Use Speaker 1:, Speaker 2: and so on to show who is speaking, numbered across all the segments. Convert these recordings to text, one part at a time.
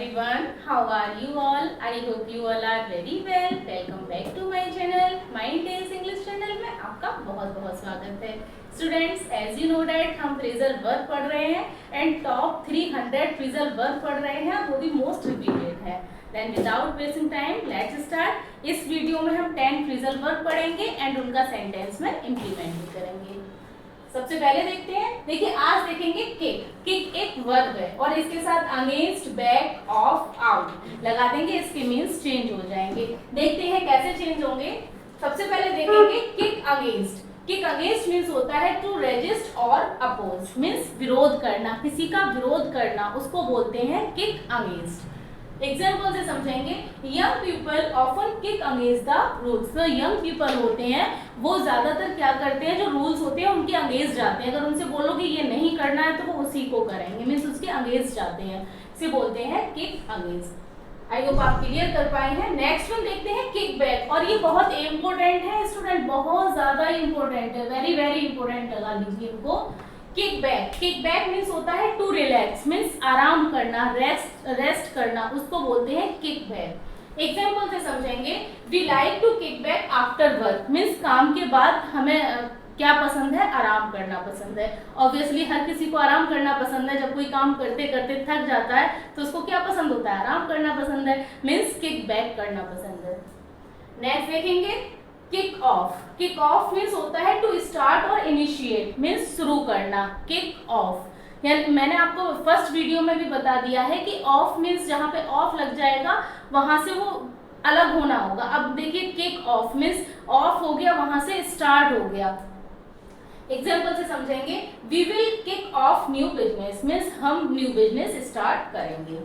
Speaker 1: everyone, how are you all? I hope you all are very well. Welcome back to my channel. Mind Days English channel में आपका बहुत बहुत स्वागत है. Students, as you know that हम phrasal verb पढ़ रहे हैं and top 300 phrasal verb पढ़ रहे हैं, वो भी most repeated है. Then without wasting time, let's start. इस वीडियो में हम 10 phrasal verb पढ़ेंगे and उनका sentence में implement भी करेंगे. सबसे पहले देखते हैं. देखिए आज देखेंगे किक. किक एक वर्ब है और इसके साथ अगेंस्ट, बैक, ऑफ, आउट लगा देंगे. इसके मीन्स चेंज हो जाएंगे. देखते हैं कैसे चेंज होंगे. सबसे पहले देखेंगे kick against. Kick against means होता है टू रेजिस्ट और अपोज. मीन्स विरोध करना, किसी का विरोध करना, उसको बोलते हैं किक अगेंस्ट. एग्जाम्पल से समझेंगे. Young people often kick against the rules. तो यंग पीपल होते हैं वो ज्यादातर क्या करते हैं, जो रूल्स होते हैं उनके अगेंस्ट जाते हैं. अगर उनसे बोलो कि ये नहीं करना है तो वो उसी को करेंगे. मीन्स उसके अगेंस्ट जाते हैं. इसे बोलते हैं किक अगेंस्ट. आई होप आप क्लियर कर पाए हैं. नेक्स्ट वन देखते हैं किक बैक. और ये बहुत इंपॉर्टेंट है स्टूडेंट, बहुत ज्यादा इंपॉर्टेंट है. वेरी वेरी इंपॉर्टेंट लगा लीजिए इनको. Kick back. Kick back means होता है टू रिलैक्स. मीन्स आराम करना, रेस्ट करना, उसको बोलते हैं किक बैक. एग्जाम्पल से समझेंगे. We like to kick back after work. Means काम के बाद हमें क्या पसंद है, आराम करना पसंद है. ऑब्वियसली हर किसी को आराम करना पसंद है. जब कोई काम करते करते थक जाता है तो उसको क्या पसंद होता है, आराम करना पसंद है. मीन्स किक बैक करना पसंद है. नेक्स्ट देखेंगे kick off. Kick off means होता है टू स्टार्ट और इनिशिएट. मीन्स शुरू करना. किक ऑफ मैंने आपको फर्स्ट वीडियो में भी बता दिया है कि ऑफ मीन्स जहाँ पे ऑफ लग जाएगा वहां से वो अलग होना होगा. अब देखिए किक ऑफ मीन्स ऑफ हो गया, वहां से स्टार्ट हो गया. एग्जाम्पल से समझेंगे. We will kick off new business. Means हम न्यू बिजनेस स्टार्ट करेंगे.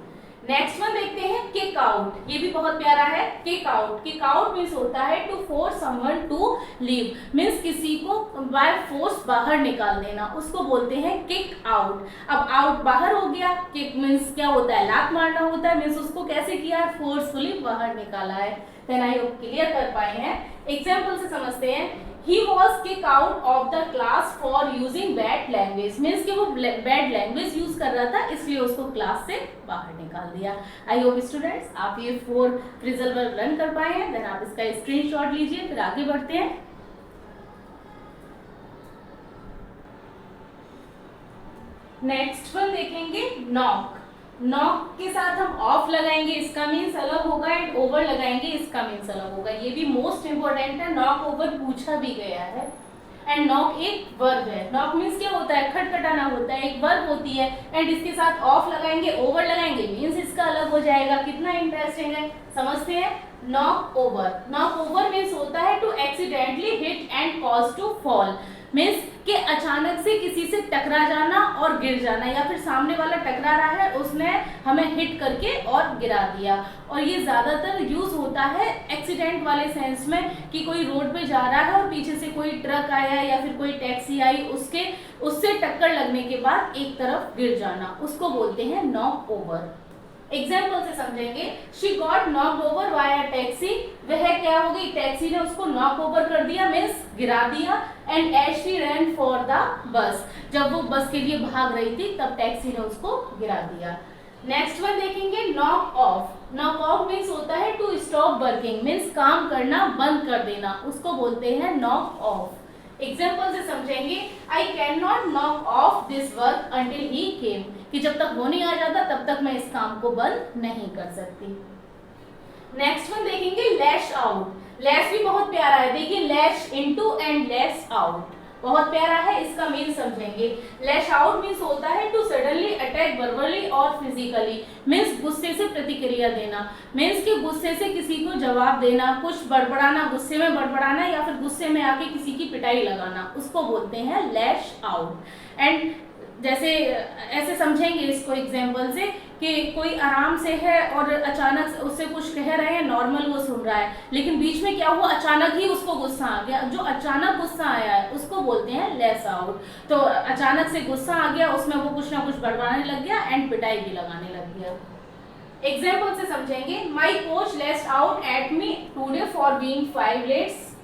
Speaker 1: नेक्स्ट वन देखते हैं किक आउट. ये भी बहुत प्यारा है. Kick out. Kick out means होता है to force someone to leave. Means किसी को बाय फोर्स बाहर निकाल देना, उसको बोलते हैं किक आउट. अब आउट बाहर हो गया. किक मीन्स क्या होता है, लात मारना होता है. मीन्स उसको कैसे किया है, फोर्सफुली बाहर निकाला है. देन आई होप क्लियर कर पाए हैं. एग्जाम्पल से समझते हैं. He was kicked out of the class for using bad language. Means कि वो bad language यूज कर रहा था, इसलिए उसको क्लास से बाहर निकाल दिया. आई होप स्टूडेंट्स आप ये 4 फ्रेजल वर्ब लर्न कर पाए हैं. देन आप इसका स्क्रीनशॉट लीजिए, फिर आगे बढ़ते हैं. नेक्स्ट वन देखेंगे नॉक. नॉक के साथ हम ऑफ लगाएंगे, इसका मीन्स अलग होगा. एंड ओवर लगाएंगे, इसका मीन्स अलग होगा. ये भी मोस्ट इंपोर्टेंट है. नॉक ओवर पूछा भी गया है. एंड नॉक एक वर्ब है. नॉक मीन्स क्या होता है, खटखटाना होता है, एक वर्ब होती है. एंड इसके साथ ऑफ लगाएंगे, ओवर लगाएंगे, मीन्स इसका अलग हो जाएगा. कितना इंटरेस्टिंग है, समझते हैं. Knock over. Knock over means होता है to accidentally hit and cause to fall. Means कि अचानक से किसी से टकरा जाना और गिर जाना, या फिर सामने वाला टकरा रहा है, उसने हमें हिट करके और गिरा दिया. और ये ज्यादातर यूज होता है एक्सीडेंट वाले सेंस में, कि कोई रोड पे जा रहा है और पीछे से कोई ट्रक आया या फिर कोई टैक्सी आई, उससे टक्कर लगने के बाद एक तरफ गिर जाना, उसको बोलते हैं नॉक ओवर. एग्जाम्पल से समझेंगे. She got knocked over by a taxi. वह क्या हो गई, टैक्सी ने उसको नॉक ओवर कर दिया, मीन्स गिरा दिया. And as she ran for the bus. जब वो बस के लिए भाग रही थी तब टैक्सी ने उसको गिरा दिया. नेक्स्ट वन देखेंगे knock off. Knock off means होता है टू स्टॉप वर्किंग. मीन्स काम करना बंद कर देना, उसको बोलते हैं नॉक ऑफ. एग्जाम्पल से समझेंगे. I can not knock off this work until he came. कि जब तक वो नहीं आ जाता तब तक मैं इस काम को बंद नहीं कर सकती. नेक्स्ट वन देखेंगे लैश आउट. लैश भी बहुत प्यारा है. देखिए लैश इनटू एंड लैश आउट बहुत प्यारा है. इसका मीन समझेंगे. लैश आउट मीन्स होता है टू सडनली अटैक वर्बली और फिजिकली. मीन्स गुस्से से प्रतिक्रिया देना. मीन्स कि गुस्से से किसी को जवाब देना, कुछ बड़बड़ाना, गुस्से में बड़बड़ाना, या फिर गुस्से में आके किसी की पिटाई लगाना, उसको बोलते हैं लैश आउट. एंड जैसे ऐसे समझेंगे इसको एग्जाम्पल से, कि कोई आराम से है और अचानक से उससे कुछ कह रहे हैं, नॉर्मल वो सुन रहा है, लेकिन बीच में क्या हुआ, अचानक ही उसको गुस्सा आ गया. जो अचानक गुस्सा आया है उसको बोलते हैं लैश आउट. तो अचानक से गुस्सा आ गया, उसमें वो कुछ ना कुछ बड़बड़ाने लग गया एंड पिटाई भी लगाने लग गया. एग्जाम्पल से समझेंगे. My coach lash out at me today for being 5 late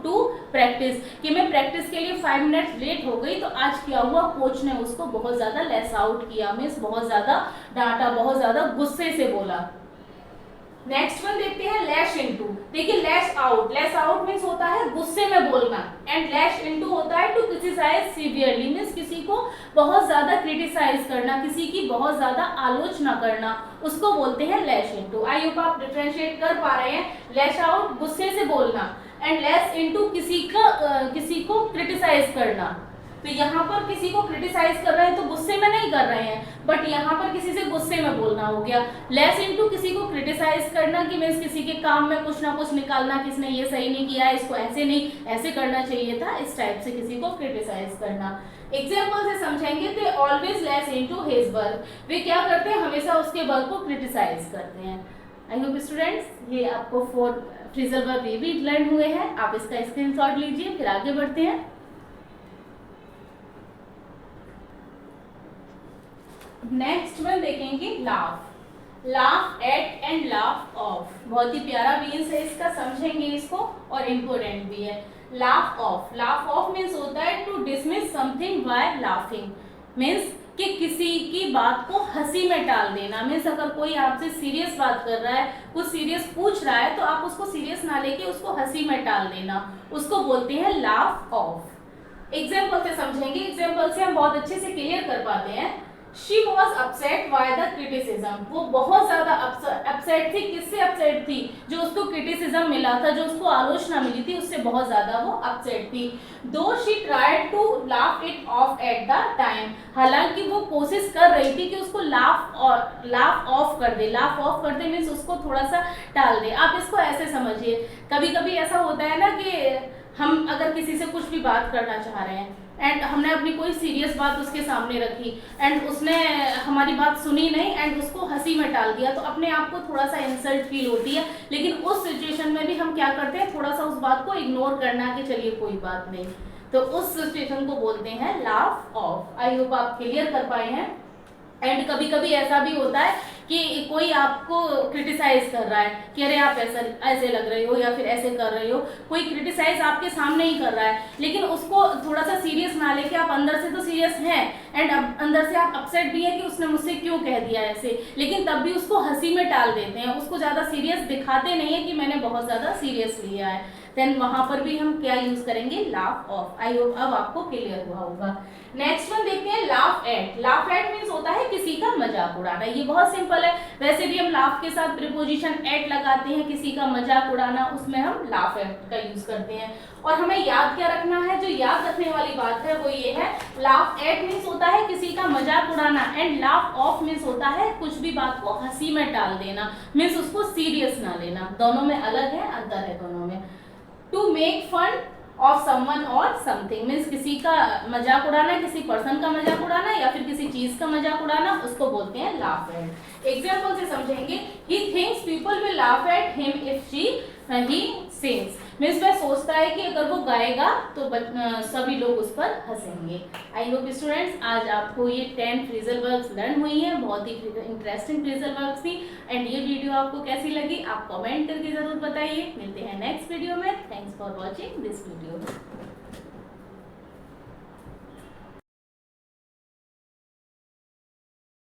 Speaker 1: to practice, कि मैं प्रैक्टिस के लिए 5 मिनट लेट हो गई तो आज क्या हुआ, कोच ने उसको बहुत ज्यादा लेस आउट किया, मीन्स बहुत ज्यादा डांटा, बहुत ज्यादा गुस्से से बोला। नेक्स्ट वन देखते हैं लैश इनटू। देखिए लैश आउट मीन्स होता है गुस्से में बोलना, एंड लैश इनटू होता है टू क्रिटिसाइज सीवियरली, मीन्स किसी को बहुत ज्यादा क्रिटिसाइज करना, किसी की बहुत ज्यादा आलोचना करना, उसको बोलते हैं लैश इनटू। आई होप आप डिफरेंशिएट कर पा रहे हैं। लैश आउट गुस्से से बोलना, एंड लैश इनटू किसी को क्रिटिसाइज करना। तो यहाँ पर किसी को क्रिटिसाइज कर रहे हैं तो गुस्से में नहीं कर रहे हैं, बट यहाँ पर किसी से गुस्से में बोलना हो गया। लेस इनटू किसी को क्रिटिसाइज करना, कि मीन्स किसी के काम में कुछ ना कुछ निकालना, किसने ये सही नहीं किया, इसको ऐसे नहीं ऐसे करना चाहिए था, इस टाइप से किसी को क्रिटिसाइज करना। एग्जाम्पल से समझेंगे। They always lace into his work, वे क्या करते हैं, हमेशा उसके वर्क को क्रिटिसाइज करते हैं। आई होप स्टूडेंट्स ये आपको 4 फ्रेजल वर्ब ये भी लर्न हुए हैं, आप इसका स्क्रीनशॉट लीजिए, फिर आगे बढ़ते हैं। नेक्स्ट वन देखेंगे laugh at and laugh of. बहुत ही प्यारा मीन्स है इसका, समझेंगे इसको, और इम्पोर्टेंट भी है। लाफ ऑफ मीन्स होता है to dismiss something by laughing, means कि किसी की बात को हंसी में टाल देना। मीन्स अगर कोई आपसे सीरियस बात कर रहा है, कुछ सीरियस पूछ रहा है, तो आप उसको सीरियस ना लेके उसको हंसी में टाल देना, उसको बोलते हैं लाफ ऑफ। एग्जाम्पल से समझेंगे, एग्जाम्पल से हम बहुत अच्छे से क्लियर कर पाते हैं। She was upset by the criticism, वो बहुत ज्यादा अपसेट थी। किससे अपसेट थी, जो उसको क्रिटिसिज्म मिला था, जो उसको आलोचना मिली थी, उससे बहुत ज्यादा वो अपसेट थी। Though she tried to laugh it off at the time, हालांकि वो कोशिश कर रही थी कि उसको लाफ ऑफ कर दे। लाफ ऑफ कर दे मीन्स उसको थोड़ा सा टाल दे। आप इसको ऐसे समझिए, कभी कभी ऐसा होता है ना कि हम अगर किसी से कुछ भी बात करना चाह रहे हैं, एंड हमने अपनी कोई सीरियस बात उसके सामने रखी, एंड उसने हमारी बात सुनी नहीं, एंड उसको हंसी में टाल दिया, तो अपने आप को थोड़ा सा इंसल्ट फील होती है। लेकिन उस सिचुएशन में भी हम क्या करते हैं, थोड़ा सा उस बात को इग्नोर करना कि चलिए कोई बात नहीं, तो उस सिचुएशन को बोलते हैं लाफ ऑफ। आई होप आप क्लियर कर पाए हैं। एंड कभी कभी ऐसा भी होता है कि कोई आपको क्रिटिसाइज कर रहा है कि अरे आप ऐसे लग रहे हो, या फिर ऐसे कर रहे हो, कोई क्रिटिसाइज आपके सामने ही कर रहा है, लेकिन उसको थोड़ा सा सीरियस ना लेके, आप अंदर से तो सीरियस हैं, एंड अंदर से आप अपसेट भी है कि उसने मुझसे क्यों कह दिया ऐसे, लेकिन तब भी उसको हंसी में टाल देते हैं, उसको ज़्यादा सीरियस दिखाते नहीं है कि मैंने बहुत ज़्यादा सीरियस लिया है। देन वहां पर भी हम क्या यूज करेंगे, लाफ ऑफ। आई होप अब आपको क्लियर हुआ होगा। नेक्स्ट वन देखते हैं laugh at. Laugh at means होता है किसी का मजाक उड़ाना। ये बहुत सिंपल है, वैसे भी हम लाफ के साथ प्रीपोजिशन एट लगाते हैं, किसी का मजाक उड़ाना, उसमें हम लाफ एट का यूज करते हैं। और हमें याद क्या रखना है, जो याद रखने वाली बात है वो ये है, लाफ एट मीन्स होता है किसी का मजाक उड़ाना, एंड लाफ ऑफ मीन्स होता है कुछ भी बात को हंसी में टाल देना, मीन्स उसको सीरियस ना लेना। दोनों में अलग है, अंतर है दोनों में। To make fun of someone और समथिंग मीन्स किसी का मजाक उड़ाना, किसी पर्सन का मजाक उड़ाना, या फिर किसी चीज का मजाक उड़ाना, उसको बोलते हैं लाफ एट। एग्जाम्पल से समझेंगे। He thinks people will laugh at him if he sings, means वह सोचता है कि अगर वो गाएगा तो सभी लोग उस पर हंसेंगे। आई होप स्टूडेंट्स आज आपको ये 10 फ्रेजल वर्ब्स लर्न हुई हैं, बहुत ही इंटरेस्टिंग फ्रेजल वर्ब्स थी। एंड ये वीडियो आपको कैसी लगी आप कमेंट करके जरूर बताइए। मिलते हैं नेक्स्ट वीडियो में। Thanks for watching this video.